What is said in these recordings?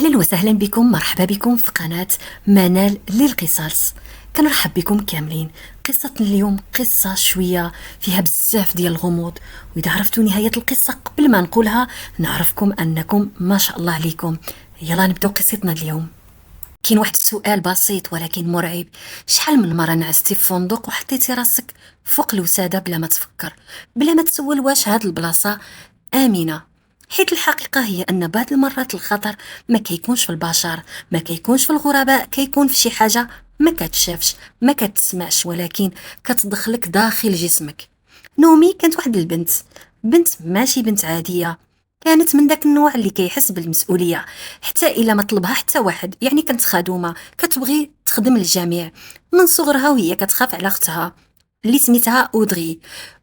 أهلا وسهلا بكم، مرحبا بكم في قناة منال للقصص. كنرحب بكم كاملين. قصتنا اليوم قصة شوية فيها بزاف ديال الغموض، وإذا عرفتوا نهاية القصة قبل ما نقولها نعرفكم أنكم ما شاء الله عليكم. يلا نبدأ قصتنا اليوم. كاين واحد السؤال بسيط ولكن مرعب: شحال من مرة نعستي في فندق وحطيتي راسك فوق الوسادة بلا ما تفكر، بلا ما تسول واش هاد البلاصة آمنة؟ حيت الحقيقة هي أن بعض المرات الخطر ما كيكونش في البشر، ما كيكونش في الغرباء، كيكون في شي حاجة ما كتشافش ما كتسمعش ولكن كتدخلك داخل جسمك. نومي كانت واحد البنت، بنت ماشي بنت عادية، كانت من داك النوع اللي كيحس بالمسؤولية حتى إلا ما طلبها حتى واحد. يعني كانت خدومة، كتبغي تخدم الجميع. من صغرها وهي كتخاف على اختها اللي سميتها أودغي.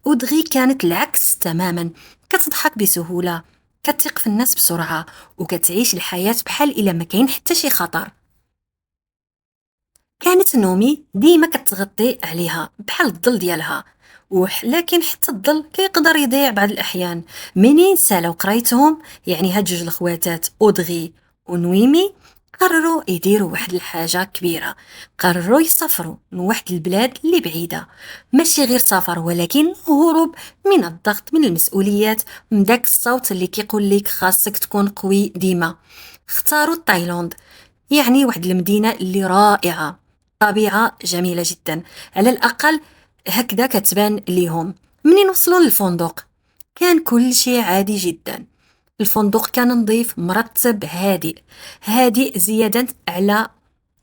أودغي كانت العكس تماما، كتضحك بسهولة، كتثق في الناس بسرعة، وكتعيش الحياة بحال إلا ما كاين حتى شي خطر. كانت نومي ديما كتغطي عليها بحال الظل ديالها، لكن حتى الظل كيقدر يضيع بعض الأحيان. منين سالاو قرايتهم، يعني هاد جوج الخواتات أودغي ونويمي قرروا يديروا واحد الحاجة كبيرة. قرروا يسافروا من واحد البلاد اللي بعيدة، ماشي غير سفر ولكن هروب من الضغط، من المسؤوليات، من داك الصوت اللي كيقول لك خاصك تكون قوي ديما. اختاروا تايلاند، يعني واحد المدينة اللي رائعة، طبيعة جميلة جدا، على الأقل هكذا كتبان ليهم. منين وصلوا للفندق كان كل شيء عادي جدا. الفندق كان نظيف، مرتب، هادئ هادئ زيادة على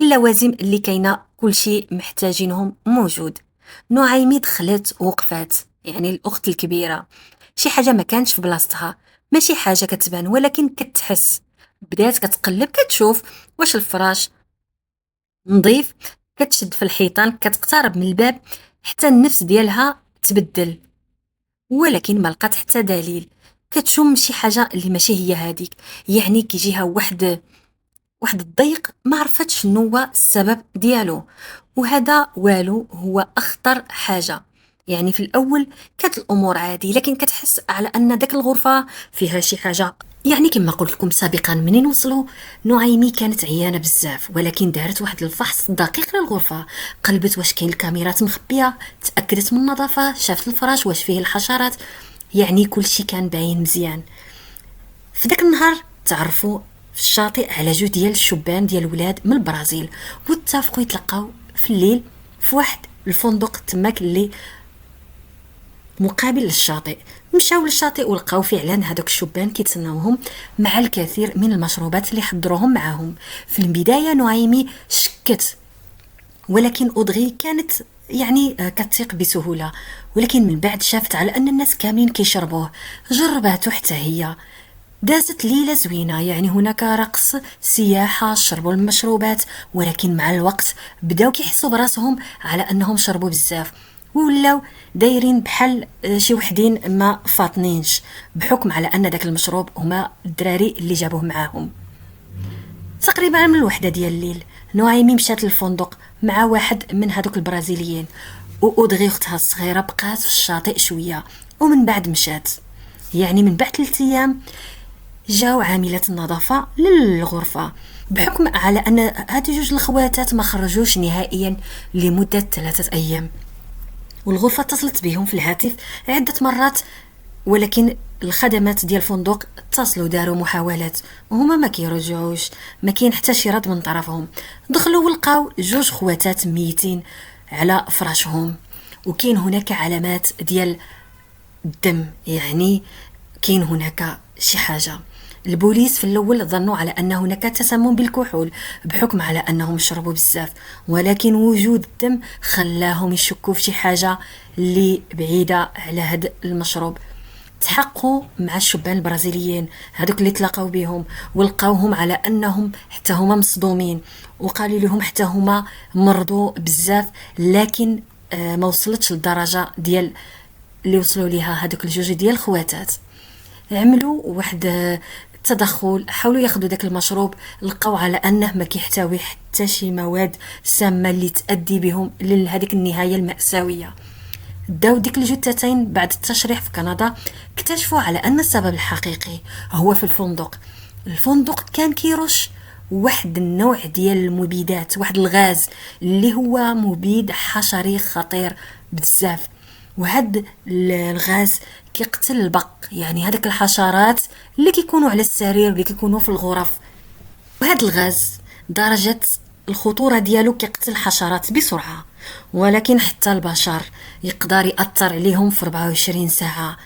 اللوازم اللي كاينة، كل شيء محتاجينهم موجود. نعيمي دخلت وقفات، يعني الأخت الكبيرة، شي حاجة ما كانش في بلاصتها، ماشي حاجة كتبان ولكن كتحس. بدات كتقلب، كتشوف واش الفراش نظيف، كتشد في الحيطان، كتقترب من الباب، حتى النفس ديالها تبدل ولكن ما لقات حتى دليل. كتشم شي حاجه اللي ماشي هي هذيك، يعني كيجيها واحد الضيق، ما عرفتش شنو هو السبب ديالو. وهذا والو هو اخطر حاجه. يعني في الاول كانت الامور عادي، لكن كتحس على ان داك الغرفه فيها شي حاجه. يعني كما قلت لكم سابقا، منين وصلوا نعيمي كانت عيانه بزاف، ولكن دارت واحد الفحص دقيق للغرفه. قلبت واش كاين الكاميرات مخبيه، تاكدت من النظافه، شافت الفراش واش فيه الحشرات، يعني كل شي كان باين مزيان. في داك النهار تعرفوا في الشاطئ على جوج ديال الشبان ديال الولاد من البرازيل، واتفقوا يتلقاو في الليل في واحد الفندق تماك اللي مقابل للشاطئ. مشاو للشاطئ ولقاو فعلا هذوك الشبان كيتسناوهم مع الكثير من المشروبات اللي حضروهم معاهم. في البدايه نعيمي شكت، ولكن أودغي كانت كتثق بسهوله، ولكن من بعد شافت على ان الناس كاملين كيشربوه، جرباتو حتى هي. دازت ليلة زوينة، يعني هناك رقص، سياحة، شربوا المشروبات، ولكن مع الوقت بداو كيحسوا براسهم على أنهم شربوا بزاف، وولاو دايرين بحال شي وحدين ما فاطنينش، بحكم على أن داك المشروب هما الدراري اللي جابوه معاهم. تقريبا من الوحدة ديال الليل نعيمي مشات للفندق مع واحد من هذوك البرازيليين، وأودغي اختها الصغيرة بقات في الشاطئ شوية ومن بعد مشات. يعني من بعد 3 أيام جاو عاملة النظافة للغرفة، بحكم على أن هذه جوج الخواتات ما خرجوش نهائيا لمدة 3 أيام. والغرفة اتصلت بهم في الهاتف عدة مرات، ولكن الخدمات ديال الفندق اتصلوا داروا محاولات وهما ما كيرجعوش، ما كاين حتى شي رد من طرفهم. دخلوا ولقاو جوج خواتات ميتين على فراشهم، وكاين هناك علامات ديال الدم، يعني كاين هناك شي حاجة. البوليس في الأول ظنوا على أن هناك تسمم بالكحول بحكم على أنهم شربوا بزاف، ولكن وجود الدم خلاهم يشكوا في شي حاجة اللي بعيدة على هذا المشروب. تحقوا مع الشبان البرازيليين هذوك اللي تلاقاو بهم، ولقاوهم على أنهم حتى هما مصدومين، وقالوا لهم حتى هما مرضوا بزاف، لكن ما وصلتش للدرجة ديال اللي وصلوا ليها هذوك الجوج ديال الخواتات. عملوا واحد التدخل، حاولوا ياخذوا داك المشروب، لقاو على انه ما كيحتوي حتى شي مواد سامه اللي تؤدي بهم لهذيك النهايه المأساويه. داو ديك الجثتين بعد التشريح في كندا، اكتشفوا على ان السبب الحقيقي هو في الفندق. الفندق كان كيرش واحد النوع ديال المبيدات، واحد الغاز اللي هو مبيد حشري خطير بزاف. وهاد الغاز كيقتل البق، يعني هذاك الحشرات اللي كيكونوا على السرير اللي كيكونوا في الغرف. وهاد الغاز درجة الخطورة ديالو كيقتل الحشرات بسرعة، ولكن حتى البشر يقدر يأثر عليهم في 24 ساعة.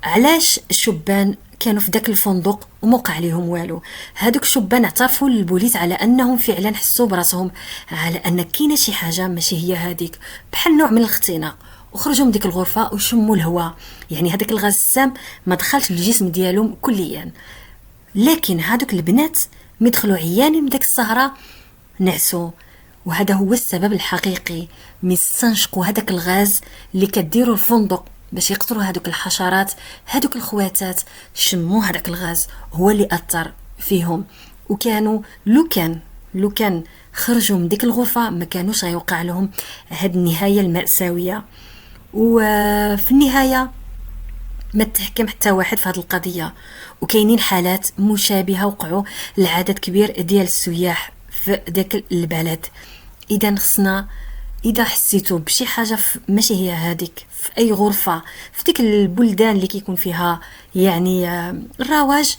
علاش الشبان كانوا في داك الفندق وموقع عليهم والو؟ هادوك الشبان اعترفوا للبوليس على انهم فعلا حسوا براسهم على ان كاينه شي حاجه ماشي هي هذيك، بحال نوع من الاختناق، وخرجوا من ديك الغرفه وشموا الهواء. يعني هذاك الغاز السام ما دخلش للجسم ديالهم كليا. لكن هادوك البنات مدخلوا عيانين من داك السهره نعسوا، وهذا هو السبب الحقيقي. مستنشقوا هذاك الغاز اللي كديروا الفندق باش يقتلوا هذوك الحشرات. هذوك الخواتات شموا هذاك الغاز هو اللي اثر فيهم، وكانوا لو كان خرجوا من ديك الغرفه ما كانوش غيوقع لهم هاد النهايه المأساويه. وفي النهايه ما تحكم حتى واحد في هذه القضيه، وكاينين حالات مشابهه وقعوا لعدد كبير ديال السياح في ذاك البلد. اذا خصنا اذا حسيتوا بشي حاجه ماشي هي هذيك في اي غرفه في ديك البلدان اللي كيكون فيها يعني الرواج،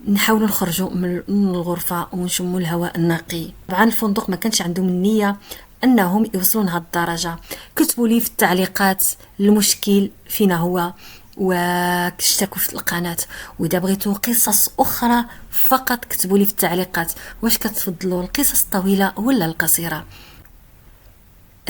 نحاولوا نخرجوا من الغرفه ونشموا الهواء النقي. طبعا الفندق ما كانش عندهم النيه انهم يوصلون هذه الدرجه. كتبوا لي في التعليقات المشكل فينا هو، واشتركوا في القناه. واذا بغيتوا قصص اخرى فقط كتبوا لي في التعليقات واش كتفضلوا القصص الطويله ولا القصيره.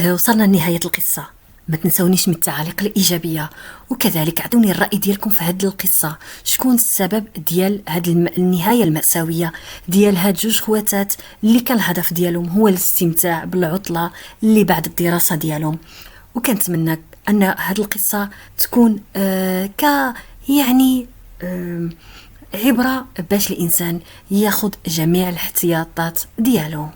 وصلنا لنهايه القصه. ما تنسونيش من التعاليق الايجابيه، وكذلك اعطوني الراي ديالكم في هذه القصه. شكون السبب ديال هذه النهايه المأساويه ديال هاد جوج خواتات اللي كان الهدف ديالهم هو الاستمتاع بالعطله اللي بعد الدراسه ديالهم. وكنتمنى ان هذه القصه تكون يعني عبره باش الانسان ياخذ جميع الاحتياطات ديالو.